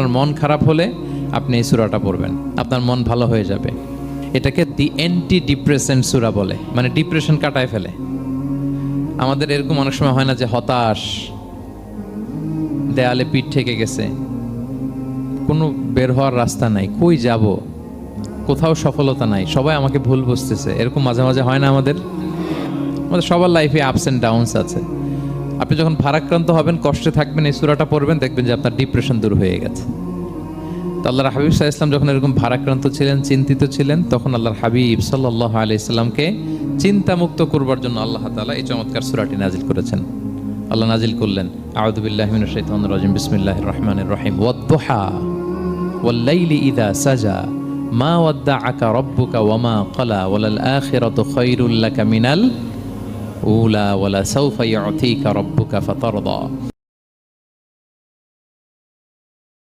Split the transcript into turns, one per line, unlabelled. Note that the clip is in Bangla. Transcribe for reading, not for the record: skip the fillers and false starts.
আপনার মন খারাপ হলে আপনি এই সূরাটা পড়বেন, আপনার মন ভালো হয়ে যাবে। এটাকে দি অ্যান্টি ডিপ্রেসেন্ট সূরা বলে, মানে ডিপ্রেশন কাটায় ফেলে। আমাদের এরকম অনেক সময় হয় না যে হতাশ, দেয়ালে পিঠ ঠেকে গেছে, কোনো বের হওয়ার রাস্তা নাই, কই যাব, কোথাও সফলতা নাই, সবাই আমাকে ভুল বুঝতেছে, এরকম মাঝে মাঝে হয় না আমাদের? আমাদের সবার লাইফে আপস অ্যান্ড ডাউনস আছে। আপনি যখন ভারাক্রান্ত হবেন, কষ্টে থাকবেন, এই সূরাটা পড়বেন, দেখবেন যে আপনার ডিপ্রেশন দূর হয়ে গেছে। তো আল্লাহর হাবিব সাল্লাল্লাহু আলাইহি ওয়াসাল্লাম যখন এরকম ভারাক্রান্ত ছিলেন, চিন্তিত ছিলেন, তখন আল্লাহর হাবিব সাল্লাল্লাহু আলাইহি সাল্লামকে চিন্তামুক্ত করবার জন্য আল্লাহ তাআলা এই চমৎকার সূরাটি নাজিল করেছেন। আল্লাহ নাজিল করলেন, আউযু বিল্লাহি মিনাশ শাইতানির রাজিম, বিসমিল্লাহির রহমানির রহিম, ওয়াদ-দুহা ওয়াল-লাইলি ইযা সাজা মা ওয়াদ্দাআকা রাব্বুকা ওয়া মা ক্বালা ওয়ালাল আখিরাতু খায়রুল লাকা মিনাল উলা ওয়ালা সাওফা ইউতিকা রাব্বুকা ফাতারদা।